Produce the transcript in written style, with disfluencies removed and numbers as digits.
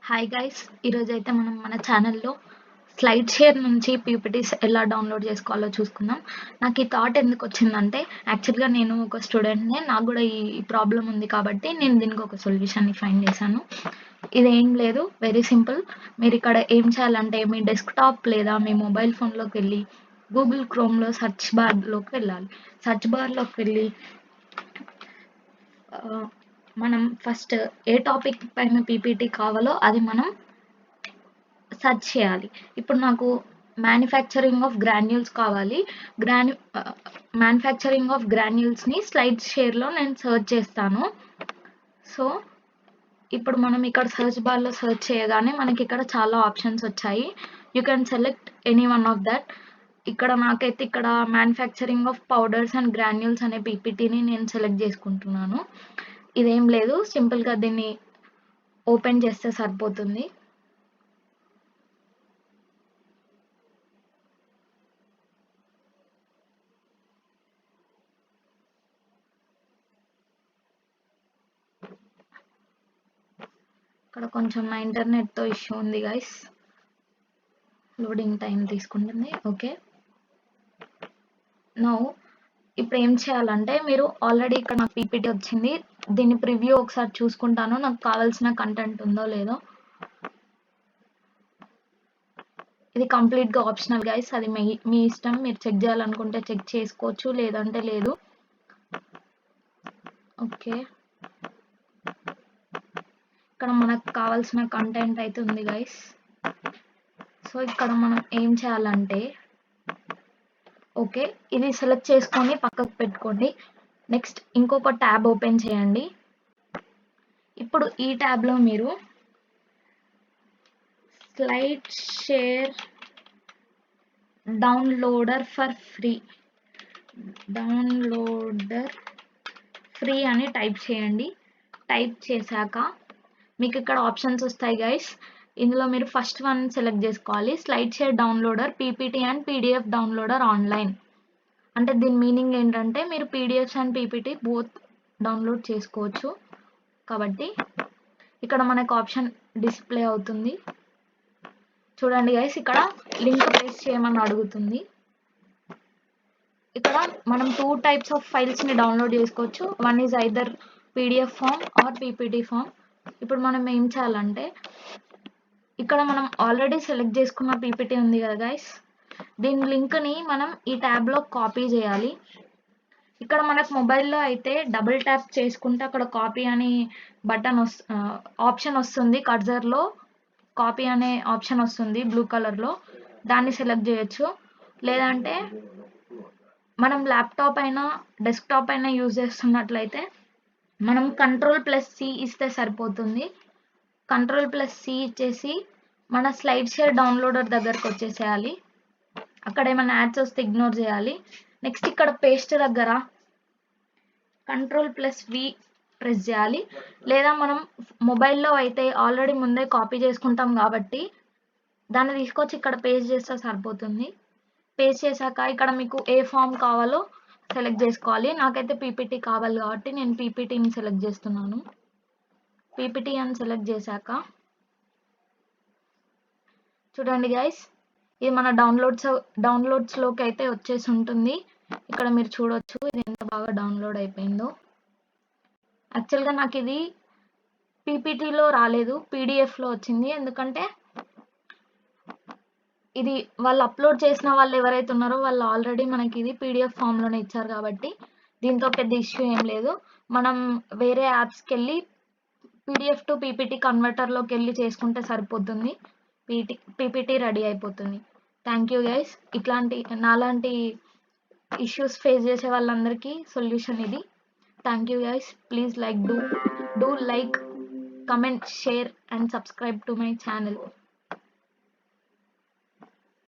Hi guys, ఈరోజైతే మనం మన ఛానల్లో స్లైడ్ షేర్ నుంచి పీపీటీస్ ఎలా డౌన్లోడ్ చేసుకోవాలో చూసుకుందాం. నాకు ఈ థాట్ ఎందుకు వచ్చిందంటే, యాక్చువల్గా నేను ఒక స్టూడెంట్నే, నాకు కూడా ఈ ప్రాబ్లం ఉంది కాబట్టి నేను దీనికి ఒక సొల్యూషన్ని ఫైండ్ చేశాను. ఇదేం లేదు, వెరీ సింపుల్. మీరు ఇక్కడ ఏం చేయాలంటే, మీ డెస్క్టాప్ లేదా మీ మొబైల్ ఫోన్లోకి వెళ్ళి గూగుల్ క్రోమ్లో సెర్చ్ బార్లోకి వెళ్ళాలి. సెర్చ్ బార్లోకి వెళ్ళి మనం ఫస్ట్ ఏ టాపిక్ పైన పీపీటీ కావాలో అది మనం సెర్చ్ చేయాలి. ఇప్పుడు నాకు మ్యానుఫ్యాక్చరింగ్ ఆఫ్ గ్రాన్యూల్స్ కావాలి. మ్యానుఫ్యాక్చరింగ్ ఆఫ్ గ్రాన్యూల్స్ని స్లైడ్ షేర్లో నేను సెర్చ్ చేస్తాను. సో ఇప్పుడు మనం ఇక్కడ సెర్చ్ బార్లో సెర్చ్ చేయగానే మనకి ఇక్కడ చాలా ఆప్షన్స్ వచ్చాయి. You can select any one of that. ఇక్కడ నాకైతే ఇక్కడ manufacturing of powders and granules అనే పీపీటీని నేను సెలెక్ట్ చేసుకుంటున్నాను. ఇదేం లేదు, సింపుల్గా దీన్ని ఓపెన్ చేస్తే సరిపోతుంది. ఇక్కడ కొంచెం నా ఇంటర్నెట్తో ఇష్యూ ఉంది గైస్, లోడింగ్ టైం తీసుకుంటుంది. ఓకే, నౌ ఇప్పుడు ఏం చేయాలంటే, మీరు ఆల్రెడీ ఇక్కడ నాకు పీపీటీ వచ్చింది, దీన్ని ప్రివ్యూ ఒకసారి చూసుకుంటాను నాకు కావాల్సిన కంటెంట్ ఉందో లేదో. ఇది కంప్లీట్గా ఆప్షనల్ గైస్, అది మీ ఇష్టం. మీరు చెక్ చేయాలనుకుంటే చెక్ చేసుకోవచ్చు, లేదంటే లేదు. ఓకే, ఇక్కడ మనకు కావాల్సిన కంటెంట్ అయితే ఉంది గైస్. సో ఇక్కడ మనం ఏం చేయాలంటే, ఓకే, ఇది సెలెక్ట్ చేసుకొని పక్కకు పెట్టుకోండి. నెక్స్ట్ ఇంకొక ట్యాబ్ ఓపెన్ చేయండి. ఇప్పుడు ఈ ట్యాబ్లో మీరు slide share downloader for free అని టైప్ చేయండి. టైప్ చేశాక మీకు ఇక్కడ ఆప్షన్స్ వస్తాయి గైస్. ఇందులో మీరు ఫస్ట్ వన్ సెలెక్ట్ చేసుకోవాలి, slide share downloader PPT and PDF downloader online. అంటే దీని మీనింగ్ ఏంటంటే, మీరు PDFs and PPT both download చేసుకోవచ్చు. కాబట్టి ఇక్కడ మనకు ఆప్షన్ డిస్ప్లే అవుతుంది. చూడండి గైస్, ఇక్కడ లింక్ ప్లేస్ చేయమని అడుగుతుంది. ఇక్కడ మనం 2 టైప్స్ ఆఫ్ ఫైల్స్ని డౌన్లోడ్ చేసుకోవచ్చు. One is either PDF form or PPT form. ఇప్పుడు మనం ఏం చేయాలంటే, ఇక్కడ మనం ఆల్రెడీ సెలెక్ట్ చేసుకున్న పీపీటీ ఉంది కదా గైస్, దీని లింక్ని మనం ఈ ట్యాబ్లో కాపీ చేయాలి. ఇక్కడ మనకు మొబైల్లో అయితే డబుల్ ట్యాప్ చేసుకుంటే అక్కడ కాపీ అని బటన్ ఆప్షన్ వస్తుంది. కర్జర్లో కాపీ అనే ఆప్షన్ వస్తుంది బ్లూ కలర్లో, దాన్ని సెలెక్ట్ చేయొచ్చు. లేదంటే మనం ల్యాప్టాప్ అయినా డెస్క్టాప్ అయినా యూజ్ చేస్తున్నట్లయితే మనం Ctrl+C ఇస్తే సరిపోతుంది. Ctrl+C ఇచ్చేసి మన స్లైడ్ షేర్ డౌన్లోడర్ దగ్గరకు వచ్చేసేయాలి. అక్కడ ఏమైనా యాడ్స్ వస్తే ఇగ్నోర్ చేయాలి. నెక్స్ట్ ఇక్కడ పేస్ట్ దగ్గర Ctrl+V ప్రెస్ చేయాలి. లేదా మనం మొబైల్లో అయితే ఆల్రెడీ ముందే కాపీ చేసుకుంటాం కాబట్టి దాన్ని తీసుకొచ్చి ఇక్కడ పేస్ట్ చేస్తే సరిపోతుంది. పేస్ట్ చేశాక ఇక్కడ మీకు ఏ ఫామ్ కావాలో సెలెక్ట్ చేసుకోవాలి. నాకైతే పీపీటీ కావాలి కాబట్టి నేను పీపీటీని సెలెక్ట్ చేస్తున్నాను. పీపీటీ అని సెలెక్ట్ చేశాక చూడండి గైస్, ఇది మన డౌన్లోడ్స్లోకి అయితే వచ్చేసి ఉంటుంది. ఇక్కడ మీరు చూడొచ్చు ఇది ఎంత బాగా డౌన్లోడ్ అయిపోయిందో. యాక్చువల్గా నాకు ఇది పీపీటీలో రాలేదు, పీడిఎఫ్లో వచ్చింది. ఎందుకంటే ఇది వాళ్ళు అప్లోడ్ చేసిన వాళ్ళు ఎవరైతే ఉన్నారో వాళ్ళు ఆల్రెడీ మనకి ఇది పీడిఎఫ్ ఫామ్లోనే ఇచ్చారు కాబట్టి దీంతో పెద్ద ఇష్యూ ఏం లేదు. మనం వేరే యాప్స్కి వెళ్ళి పీడిఎఫ్ టు పీపీటీ కన్వర్టర్లోకి వెళ్ళి చేసుకుంటే సరిపోతుంది, పీపీటీ రెడీ అయిపోతుంది. Thank you guys. నాలాంటి ఇష్యూస్ ఫేస్ చేసే వాళ్ళందరికీ సొల్యూషన్ ఇది. Thank you guys. Please do like, comment, share and subscribe to my channel.